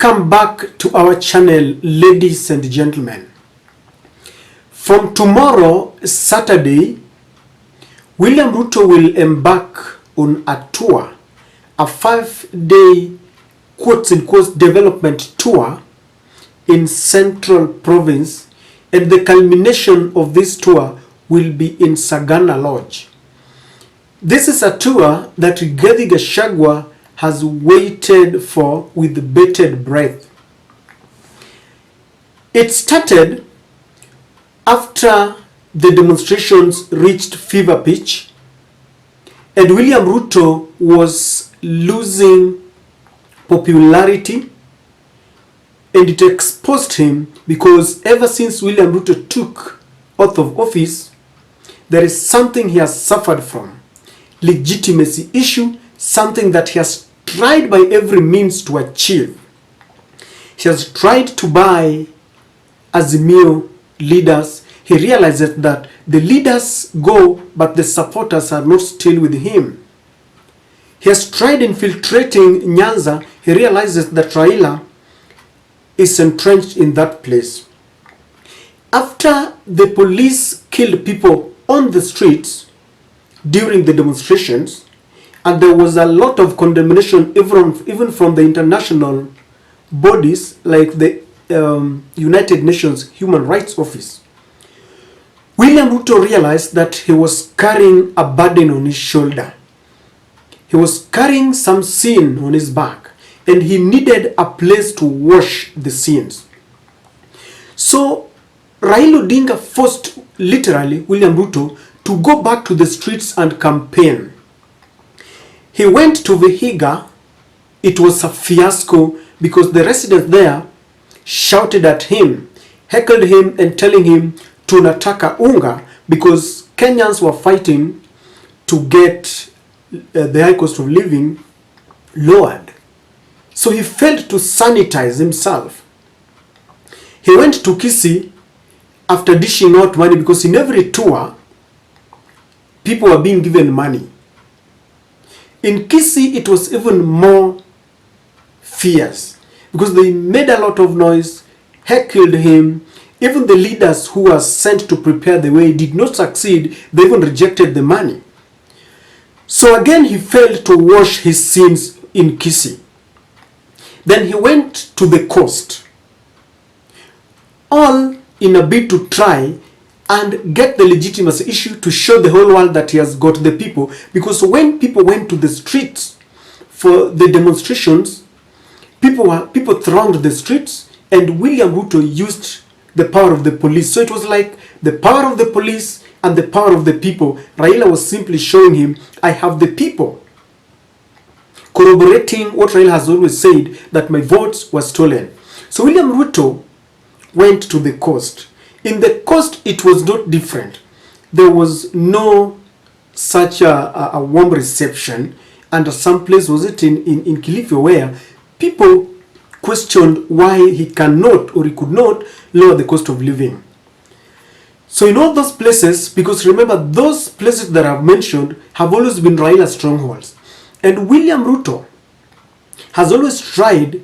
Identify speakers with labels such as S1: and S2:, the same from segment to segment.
S1: Welcome back to our channel, ladies and gentlemen. From tomorrow, Saturday, William Ruto will embark on a tour, a 5-day quotes-in-quotes development tour in Central Province, and the culmination of this tour will be in Sagana Lodge. This is a tour that Gachagua has waited for with bated breath. It started after the demonstrations reached fever pitch and William Ruto was losing popularity, and it exposed him because ever since William Ruto took oath of office, there is something he has suffered from. Legitimacy issue, something that he has tried by every means to achieve. He has tried to buy Azimio leaders. He realizes that the leaders go, but the supporters are not still with him. He has tried infiltrating Nyanza. He realizes that Raila is entrenched in that place. After the police killed people on the streets during the demonstrations, and there was a lot of condemnation even from the international bodies like the United Nations Human Rights Office, William Ruto realized that he was carrying a burden on his shoulder. He was carrying some sin on his back, and he needed a place to wash the sins. So Raila Odinga forced, literally, William Ruto to go back to the streets and campaign. He went to Vihiga. It was a fiasco because the residents there shouted at him, heckled him, and telling him tunataka unga, because Kenyans were fighting to get the high cost of living lowered. So he failed to sanitize himself. He went to Kisii after dishing out money, because in every tour, people were being given money. In Kisii, it was even more fierce because they made a lot of noise, heckled him. Even the leaders who were sent to prepare the way did not succeed. They even rejected the money. So again, he failed to wash his sins in Kisii. Then he went to the coast, all in a bid to try and get the legitimacy issue, to show the whole world that he has got the people. Because when people went to the streets for the demonstrations, people thronged the streets, and William Ruto used the power of the police. So it was like the power of the police and the power of the people. Raila was simply showing him, I have the people. Corroborating what Raila has always said, that my votes were stolen. So William Ruto went to the coast. In the coast, it was not different. There was no such a warm reception, and some place was it in Kilifi, where people questioned why he cannot or he could not lower the cost of living. So in all those places, because remember, those places that I've mentioned have always been Raila strongholds. And William Ruto has always tried,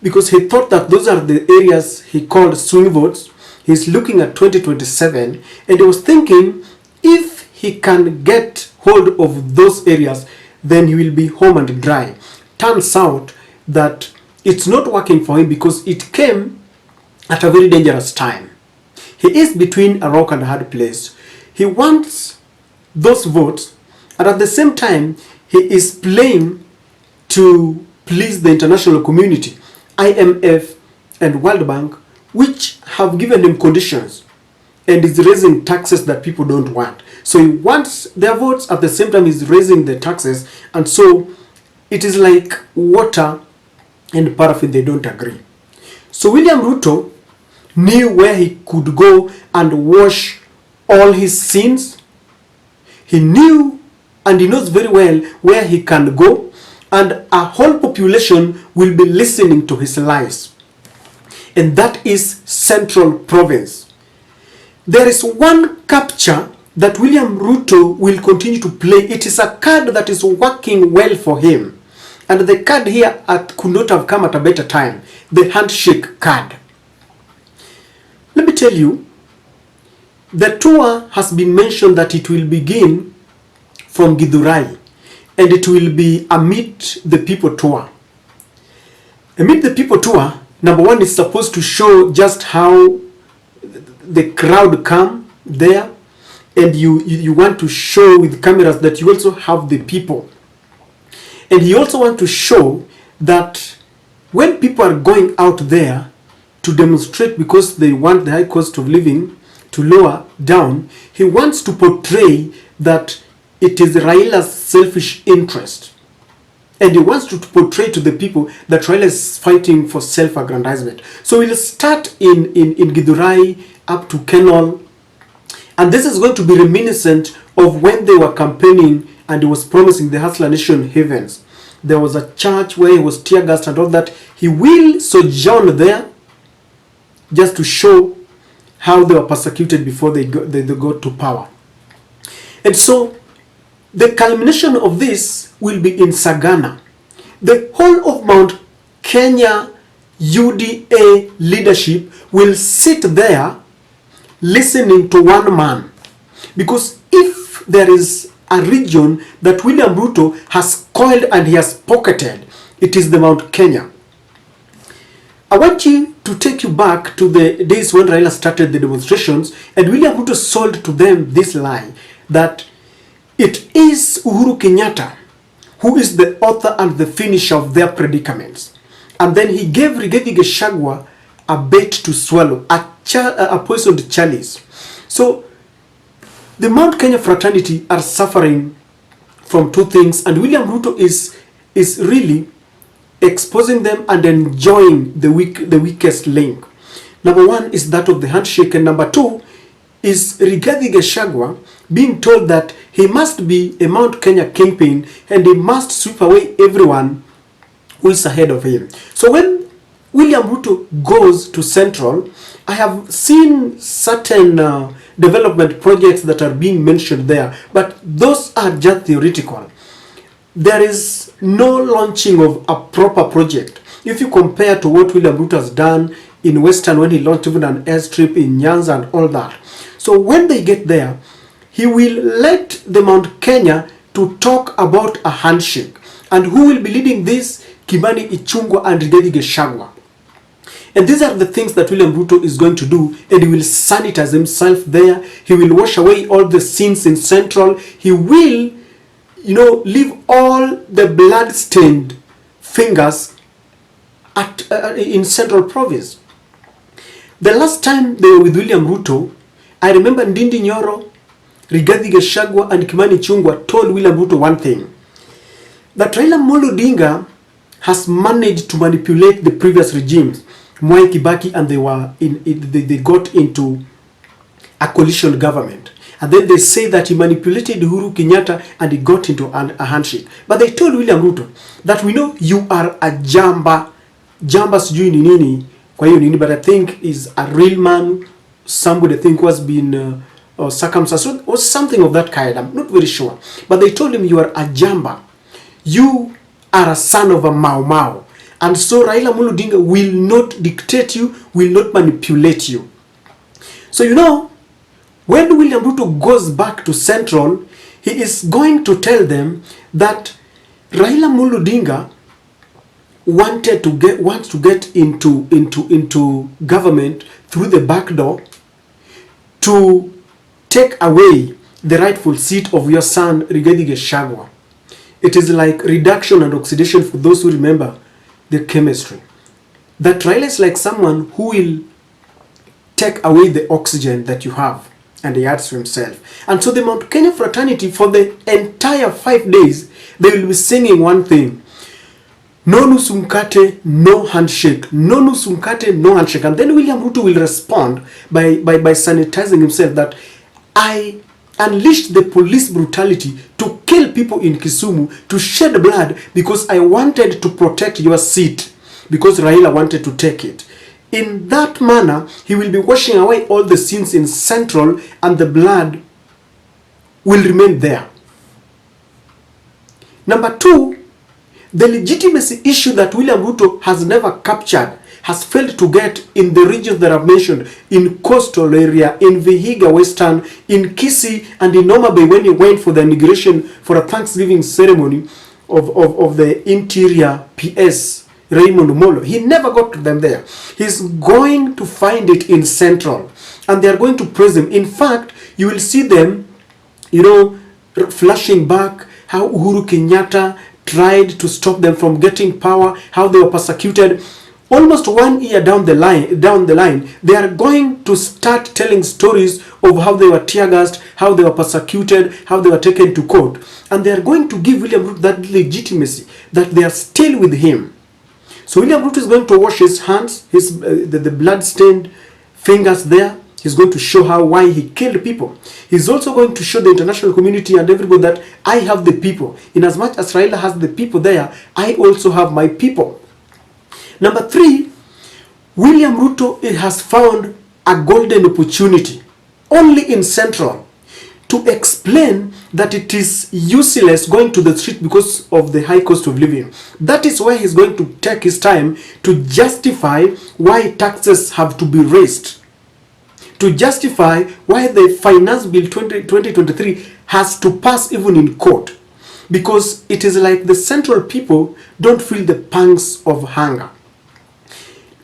S1: because he thought that those are the areas he called swing votes. He's looking at 2027, and he was thinking if he can get hold of those areas, then he will be home and dry. Turns out that it's not working for him, because it came at a very dangerous time. He is between a rock and a hard place. He wants those votes, and at the same time, he is playing to please the international community, IMF and World Bank, which have given him conditions and is raising taxes that people don't want. So he wants their votes, at the same time he's raising the taxes, and so it is like water and paraffin, they don't agree. So William Ruto knew where he could go and wash all his sins. He knew, and he knows very well where he can go, and a whole population will be listening to his lies. And that is Central Province. There is one capture that William Ruto will continue to play. It is a card that is working well for him. And the card here could not have come at a better time. The handshake card. Let me tell you, the tour has been mentioned that it will begin from Githurai, and it will be a Meet the People tour. A Meet the People tour, number one, is supposed to show just how the crowd come there, and you want to show with cameras that you also have the people. And he also wants to show that when people are going out there to demonstrate because they want the high cost of living to lower down, he wants to portray that it is Raila's selfish interest. And he wants to portray to the people that Raila is fighting for self-aggrandizement. So we'll start in Githurai up to Kenol. And this is going to be reminiscent of when they were campaigning and he was promising the Hustler Nation havens. There was a church where he was tear gassed and all that. He will sojourn there just to show how they were persecuted before they got to power. And so the culmination of this will be in Sagana. The whole of Mount Kenya UDA leadership will sit there listening to one man. Because if there is a region that William Ruto has coiled and he has pocketed, it is the Mount Kenya. I want you to take you back to the days when Raila started the demonstrations, and William Ruto sold to them this lie that it is Uhuru Kenyatta who is the author and the finisher of their predicaments. And then he gave Rigathi Gachagua a bait to swallow, a poisoned chalice. So the Mount Kenya fraternity are suffering from two things, and William Ruto is really exposing them and enjoying the weakest link. Number one is that of the handshake, and number two is Rigathi Gachagua being told that he must be a Mount Kenya kingpin and he must sweep away everyone who is ahead of him. So when William Ruto goes to Central, I have seen certain development projects that are being mentioned there, but those are just theoretical. There is no launching of a proper project. If you compare to what William Ruto has done in Western, when he launched even an airstrip in Nyanza and all that. So when they get there, he will let the Mount Kenya to talk about a handshake. And who will be leading this? Kimani, Ichungwa, and Rigathi Gachagua. And these are the things that William Ruto is going to do, and he will sanitize himself there. He will wash away all the sins in Central. He will, leave all the blood-stained fingers in Central Province. The last time they were with William Ruto, I remember Ndindi Nyoro, Rigathi Gachagua, and Kimani Ichungwa told William Ruto one thing, that Raila Amolo Odinga has managed to manipulate the previous regimes, Mwai Kibaki, and they got into a coalition government. And then they say that he manipulated Uhuru Kenyatta and he got into a handshake. But they told William Ruto that we know you are a jamba sijui ni nini kwa hiyo nini, but I think is a real man, somebody I think who has been circumcised or something of that kind. I'm not very sure. But they told him you are a jamba. You are a son of a Mau Mau. And so Raila Amolo Odinga will not dictate you, will not manipulate you. So when William Ruto goes back to Central, he is going to tell them that Raila Amolo Odinga wants to get into government through the back door to take away the rightful seat of your son Rigathi Gachagua. It is like reduction and oxidation for those who remember the chemistry. That Raila is like someone who will take away the oxygen that you have, and he adds to himself. And so the Mount Kenya fraternity, for the entire 5 days, they will be singing one thing: no nusu mkate, no handshake. No nusu mkate, no handshake. And then William Ruto will respond by sanitizing himself that I unleashed the police brutality to kill people in Kisumu, to shed blood because I wanted to protect your seat, because Raila wanted to take it. In that manner, he will be washing away all the sins in Central, and the blood will remain there. Number two, the legitimacy issue that William Ruto has never captured, has failed to get in the regions that I've mentioned, in coastal area, in Vihiga Western, in Kisii, and in Homa Bay when he went for the inauguration for a Thanksgiving ceremony of the Interior PS, Raymond Molo. He never got to them there. He's going to find it in Central, and they are going to praise him. In fact, you will see them, flashing back how Uhuru Kenyatta tried to stop them from getting power, how they were persecuted. Almost 1 year down the line, they are going to start telling stories of how they were tear gassed, how they were persecuted, how they were taken to court, and they are going to give William Ruto that legitimacy that they are still with him. So William Ruto is going to wash his hands, the blood-stained fingers there. He's going to show why he killed people. He's also going to show the international community and everybody that I have the people. In as much as Raila has the people there, I also have my people. Number 3, William Ruto has found a golden opportunity only in Central to explain that it is useless going to the street because of the high cost of living. That is why he's going to take his time to justify why taxes have to be raised, to justify why the Finance Bill 2023 has to pass even in court, because it is like the Central people don't feel the pangs of hunger.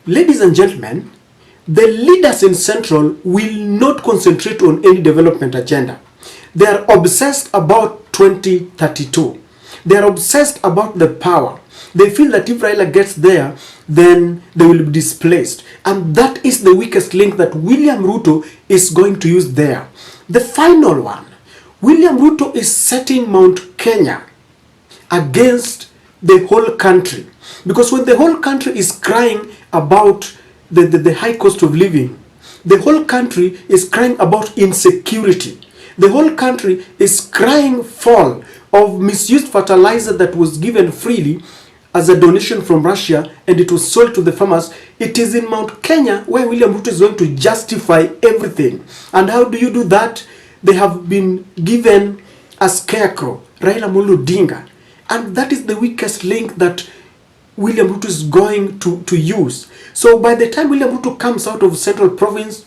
S1: Ladies and gentlemen, the leaders in Central will not concentrate on any development agenda. They are obsessed about 2032. They are obsessed about the power. They feel that if Raila gets there, then they will be displaced. And that is the weakest link that William Ruto is going to use there. The final one, William Ruto is setting Mount Kenya against the whole country. Because when the whole country is crying about the high cost of living, the whole country is crying about insecurity. The whole country is crying fall of misused fertilizer that was given freely as a donation from Russia, and it was sold to the farmers. It is in Mount Kenya where William Ruto is going to justify everything. And how do you do that? They have been given a scarecrow, Raila Amolo Odinga. And that is the weakest link that William Ruto is going to use. So by the time William Ruto comes out of Central Province,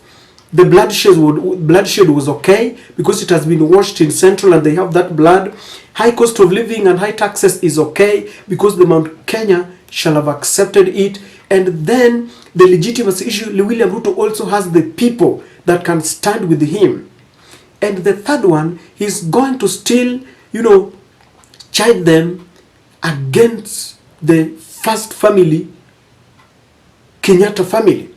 S1: the bloodshed was okay because it has been washed in Central and they have that blood. High cost of living and high taxes is okay because the Mount Kenya shall have accepted it. And then the legitimacy issue, William Ruto also has the people that can stand with him. And the third one, he's going to still, chide them against the first family, Kenyatta family.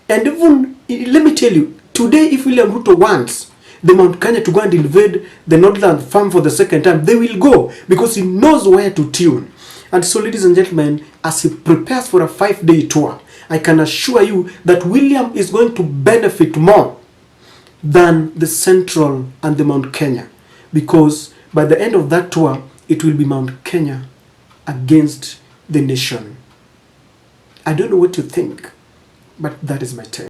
S1: And even, let me tell you, today if William Ruto wants the Mount Kenya to go and invade the Northern farm for the second time, they will go because he knows where to tune. And so, ladies and gentlemen, as he prepares for a 5-day tour, I can assure you that William is going to benefit more than the Central and the Mount Kenya, because by the end of that tour, it will be Mount Kenya against the nation. I don't know what you think, but that is my take.